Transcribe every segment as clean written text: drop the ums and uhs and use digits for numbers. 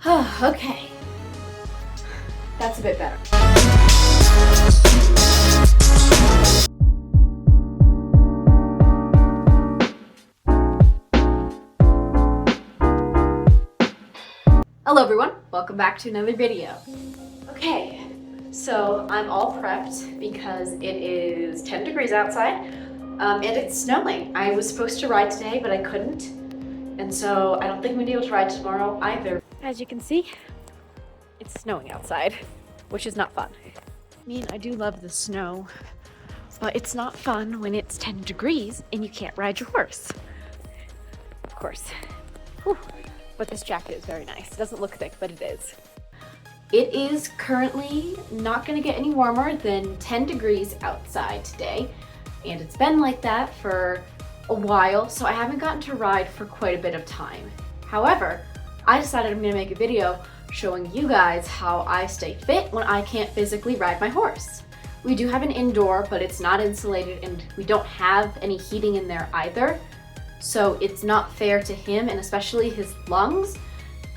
Okay, that's a bit better. Hello everyone, welcome back to another video. Okay, so I'm all prepped because it is 10 degrees outside and it's snowing. I was supposed to ride today, but I couldn't. And so I don't think I'm gonna be able to ride tomorrow either. As you can see, it's snowing outside, which is not fun. I mean, I do love the snow, but it's not fun when it's 10 degrees and you can't ride your horse. Of course. Whew. But this jacket is very nice. It doesn't look thick, but it is. It is currently not gonna get any warmer than 10 degrees outside today. And it's been like that for a while, so I haven't gotten to ride for quite a bit of time. However, I decided I'm gonna make a video showing you guys how I stay fit when I can't physically ride my horse. We do have an indoor, but it's not insulated and we don't have any heating in there either. So it's not fair to him and especially his lungs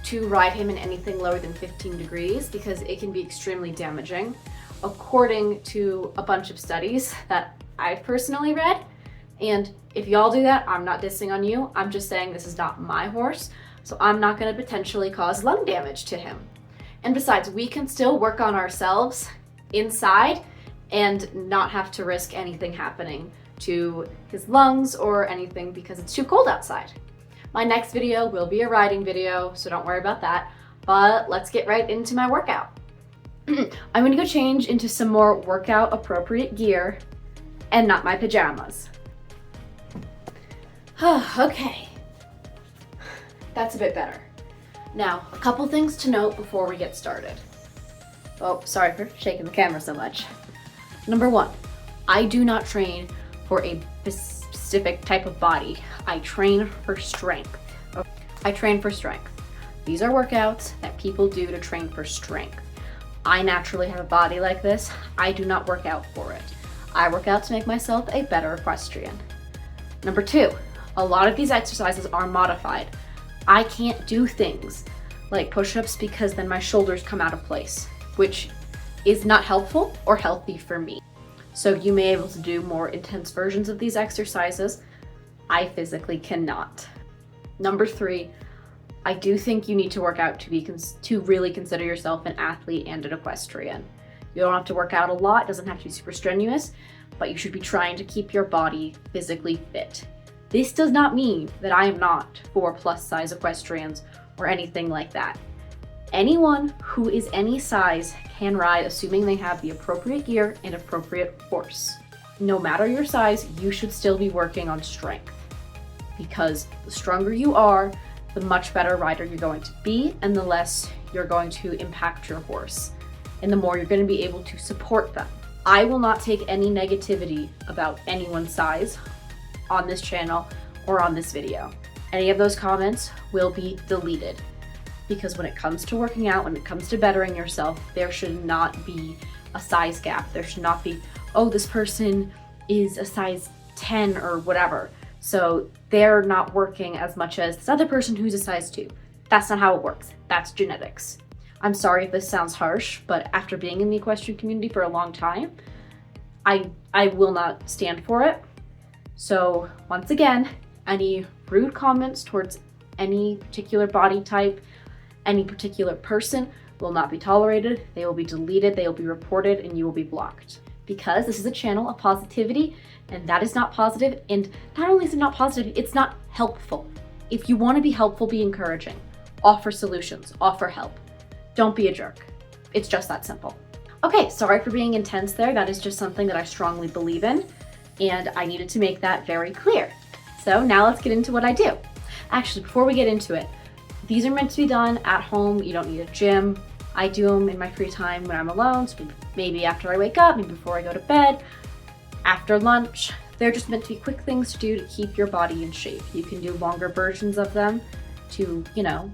to ride him in anything lower than 15 degrees because it can be extremely damaging. According to a bunch of studies that I've personally read, and if y'all do that, I'm not dissing on you, I'm just saying this is not my horse, so I'm not gonna potentially cause lung damage to him. And besides, we can still work on ourselves inside and not have to risk anything happening to his lungs or anything because it's too cold outside. My next video will be a riding video, so don't worry about that, but let's get right into my workout. I'm gonna go change into some more workout appropriate gear and not my pajamas. Okay, that's a bit better. Now, a couple things to note before we get started. Oh, sorry for shaking the camera so much. Number one, I do not train for a specific type of body. I train for strength. I train for strength. These are workouts that people do to train for strength. I naturally have a body like this. I do not work out for it. I work out to make myself a better equestrian. Number two, a lot of these exercises are modified. I can't do things like push-ups because then my shoulders come out of place, which is not helpful or healthy for me. So you may be able to do more intense versions of these exercises. I physically cannot. Number three, I do think you need to work out to really consider yourself an athlete and an equestrian. You don't have to work out a lot, it doesn't have to be super strenuous, but you should be trying to keep your body physically fit. This does not mean that I am not for plus size equestrians or anything like that. Anyone who is any size can ride, assuming they have the appropriate gear and appropriate horse. No matter your size, you should still be working on strength because the stronger you are, the much better rider you're going to be and the less you're going to impact your horse and the more you're going to be able to support them. I will not take any negativity about anyone's size on this channel or on this video. Any of those comments will be deleted because when it comes to working out, when it comes to bettering yourself, there should not be a size gap. There should not be, oh, this person is a size 10 or whatever, so they're not working as much as this other person who's a size 2. That's not how it works. That's genetics. I'm sorry if this sounds harsh, but after being in the equestrian community for a long time, I will not stand for it. So once again, any rude comments towards any particular body type, any particular person will not be tolerated. They will be deleted, they will be reported, and you will be blocked. Because this is a channel of positivity, and that is not positive, and not only is it not positive, it's not helpful. If you want to be helpful, be encouraging. Offer solutions, offer help. Don't be a jerk. It's just that simple. Okay, sorry for being intense there. That is just something that I strongly believe in, and I needed to make that very clear. So now let's get into what I do. Actually, before we get into it, these are meant to be done at home. You don't need a gym. I do them in my free time when I'm alone, so maybe after I wake up, maybe before I go to bed, after lunch. They're just meant to be quick things to do to keep your body in shape. You can do longer versions of them to,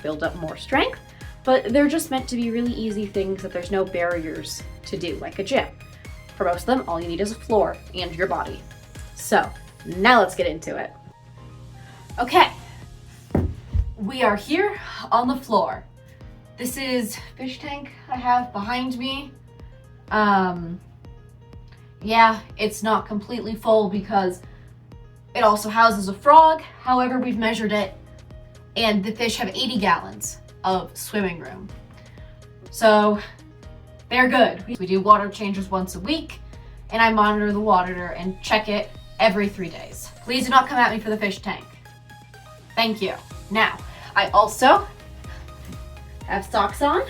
build up more strength, but they're just meant to be really easy things that there's no barriers to do, like a gym. For most of them, all you need is a floor and your body. So now let's get into it. Okay, we are here on the floor. This is fish tank I have behind me. Yeah, it's not completely full because it also houses a frog. However, we've measured it and the fish have 80 gallons of swimming room. So they're good. We do water changes once a week and I monitor the water and check it every 3 days. Please do not come at me for the fish tank. Thank you. Now, I also have socks on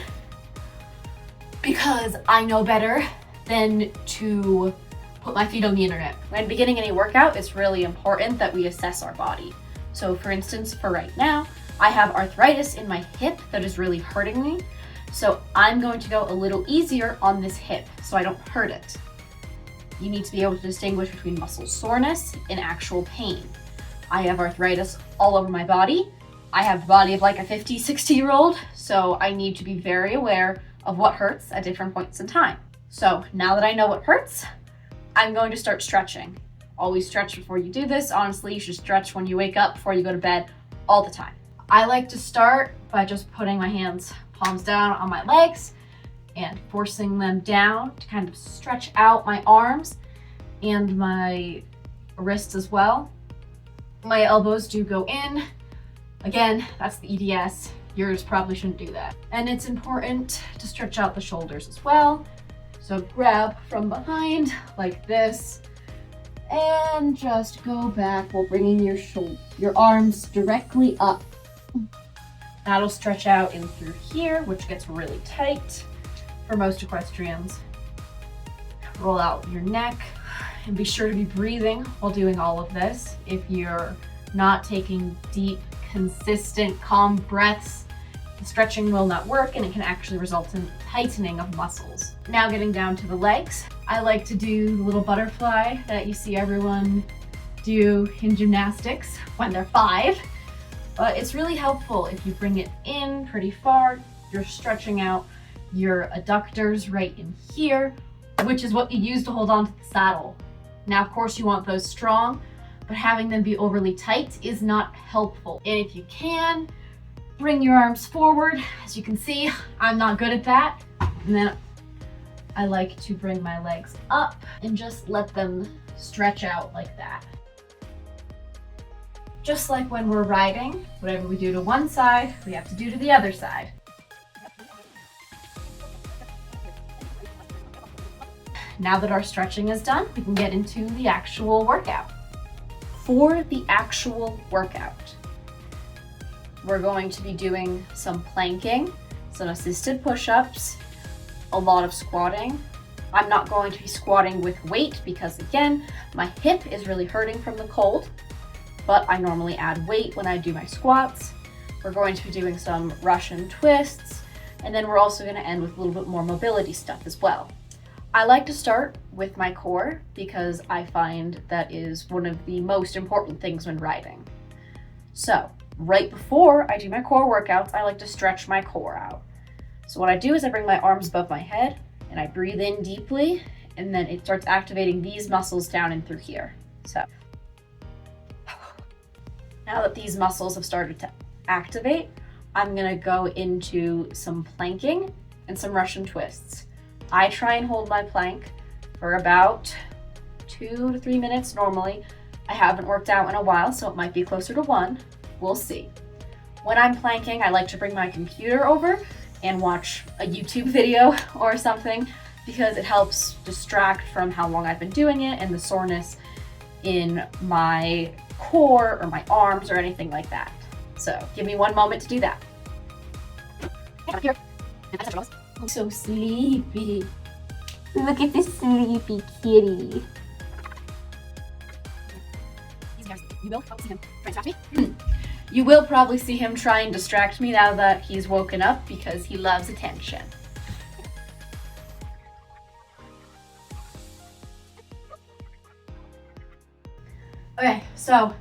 because I know better than to put my feet on the internet. When beginning any workout, it's really important that we assess our body. So for instance, for right now, I have arthritis in my hip that is really hurting me. So I'm going to go a little easier on this hip so I don't hurt it. You need to be able to distinguish between muscle soreness and actual pain. I have arthritis all over my body. I have the body of like a 50, 60-year-old, so I need to be very aware of what hurts at different points in time. So now that I know what hurts, I'm going to start stretching. Always stretch before you do this. Honestly, you should stretch when you wake up, before you go to bed, all the time. I like to start by just putting my hands palms down on my legs and forcing them down to kind of stretch out my arms and my wrists as well. My elbows do go in. Again, that's the EDS. Yours probably shouldn't do that. And it's important to stretch out the shoulders as well. So grab from behind like this and just go back while bringing your arms directly up. That'll stretch out in through here, which gets really tight for most equestrians. Roll out your neck and be sure to be breathing while doing all of this. If you're not taking deep, consistent, calm breaths, the stretching will not work and it can actually result in tightening of muscles. Now getting down to the legs, I like to do the little butterfly that you see everyone do in gymnastics when they're 5. But it's really helpful if you bring it in pretty far. You're stretching out your adductors right in here, which is what you use to hold on to the saddle. Now, of course, you want those strong, but having them be overly tight is not helpful. And if you can, bring your arms forward. As you can see, I'm not good at that. And then I like to bring my legs up and just let them stretch out like that. Just like when we're riding, whatever we do to one side, we have to do to the other side. Now that our stretching is done, we can get into the actual workout. For the actual workout, we're going to be doing some planking, some assisted push-ups, a lot of squatting. I'm not going to be squatting with weight because again, my hip is really hurting from the cold, but I normally add weight when I do my squats. We're going to be doing some Russian twists, and then we're also going to end with a little bit more mobility stuff as well. I like to start with my core because I find that is one of the most important things when riding. So right before I do my core workouts, I like to stretch my core out. So what I do is I bring my arms above my head and I breathe in deeply, and then it starts activating these muscles down and through here. So now that these muscles have started to activate, I'm gonna go into some planking and some Russian twists. I try and hold my plank for about 2 to 3 minutes normally. I haven't worked out in a while, so it might be closer to 1. We'll see. When I'm planking, I like to bring my computer over and watch a YouTube video or something because it helps distract from how long I've been doing it and the soreness in my core or my arms or anything like that. So give me 1 moment to do that. Here. I'm so sleepy. Look at this sleepy kitty. You will probably see him try and distract me now that he's woken up because he loves attention. Okay, so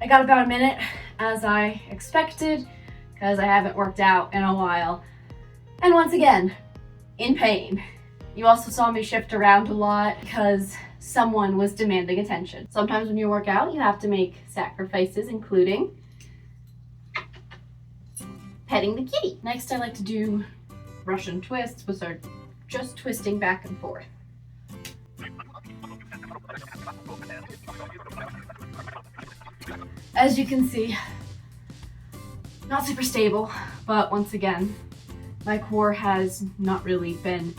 I got about a minute as I expected because I haven't worked out in a while. And once again, in pain. You also saw me shift around a lot because someone was demanding attention. Sometimes when you work out, you have to make sacrifices, including petting the kitty. Next, I like to do Russian twists, which are just twisting back and forth. As you can see, not super stable, but once again, my core has not really been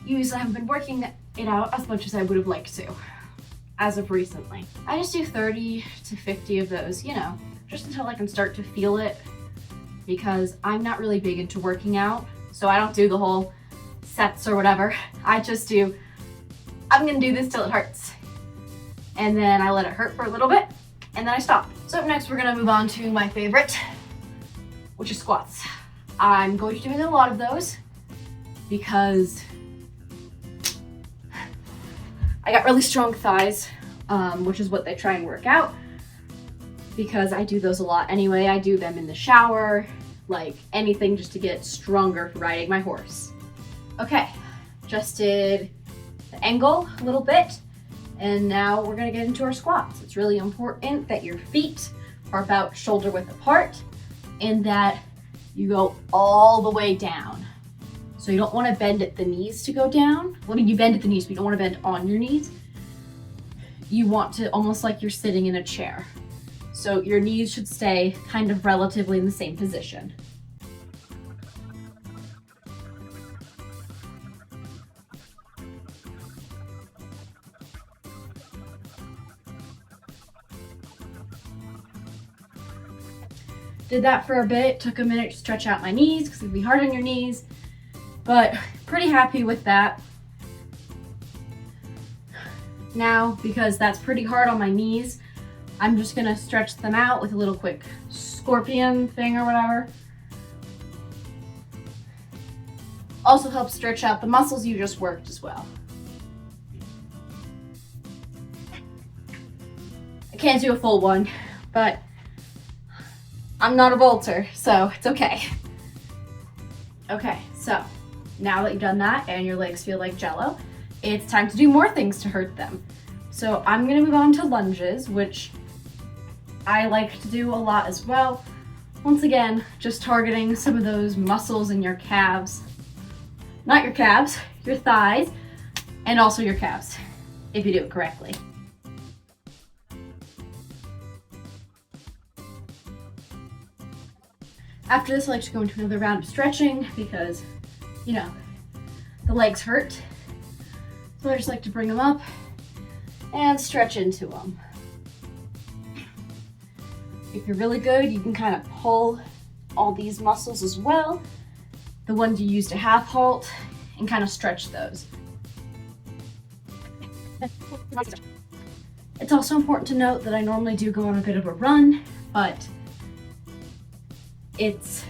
used. I haven't been working it out as much as I would have liked to, as of recently. I just do 30 to 50 of those, you know, just until I can start to feel it, because I'm not really big into working out, so I don't do the whole sets or whatever. I just do, I'm gonna do this till it hurts. And then I let it hurt for a little bit, and then I stop. So up next, we're gonna move on to my favorite, which is squats. I'm going to be doing a lot of those because I got really strong thighs, which is what they try and work out, because I do those a lot anyway. I do them in the shower, like anything just to get stronger for riding my horse. Okay, just did the angle a little bit, and now we're gonna get into our squats. It's really important that your feet are about shoulder width apart and that you go all the way down. So you don't wanna bend at the knees to go down. Well, I mean, you bend at the knees, but you don't wanna bend on your knees. You want to almost like you're sitting in a chair. So your knees should stay kind of relatively in the same position. Did that for a bit, took a minute to stretch out my knees because it'd be hard on your knees, but pretty happy with that. Now, because that's pretty hard on my knees, I'm just gonna stretch them out with a little quick scorpion thing or whatever. Also helps stretch out the muscles you just worked as well. I can't do a full one, but I'm not a vaulter, so it's okay. Okay, so now that you've done that and your legs feel like jello, it's time to do more things to hurt them. So I'm gonna move on to lunges, which I like to do a lot as well. Once again, just targeting some of those muscles in your calves. Not your calves, your thighs, and also your calves, if you do it correctly. After this, I like to go into another round of stretching because, you know, the legs hurt. So I just like to bring them up and stretch into them. If you're really good, you can kind of pull all these muscles as well, the ones you use to half halt, and kind of stretch those. It's also important to note that I normally do go on a bit of a run, but it's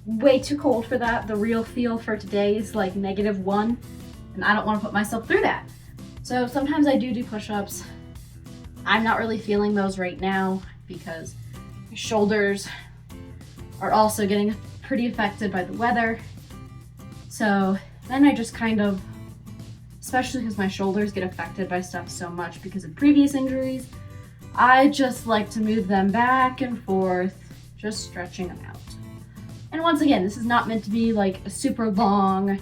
way too cold for that. The real feel for today is like -1, and I don't want to put myself through that. So sometimes I do push-ups. I'm not really feeling those right now because my shoulders are also getting pretty affected by the weather. So then I just kind of, especially because my shoulders get affected by stuff so much because of previous injuries, I just like to move them back and forth, just stretching them out. And once again, this is not meant to be like a super long,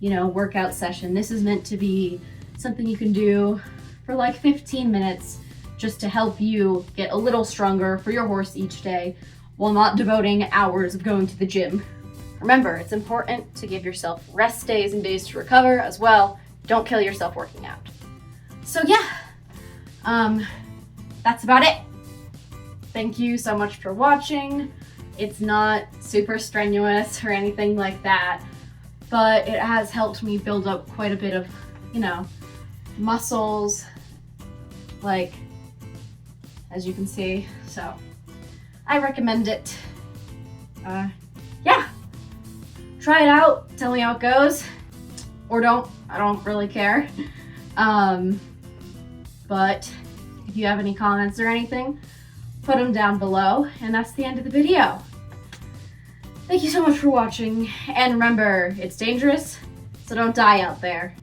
you know, workout session. This is meant to be something you can do for like 15 minutes just to help you get a little stronger for your horse each day while not devoting hours of going to the gym. Remember, it's important to give yourself rest days and days to recover as well. Don't kill yourself working out. So yeah, that's about it. Thank you so much for watching. It's not super strenuous or anything like that, but it has helped me build up quite a bit of, you know, muscles, like, as you can see. So I recommend it. Yeah, try it out, tell me how it goes, or don't, I don't really care. But if you have any comments or anything, put them down below, and that's the end of the video. Thank you so much for watching, and remember, it's dangerous, so don't die out there.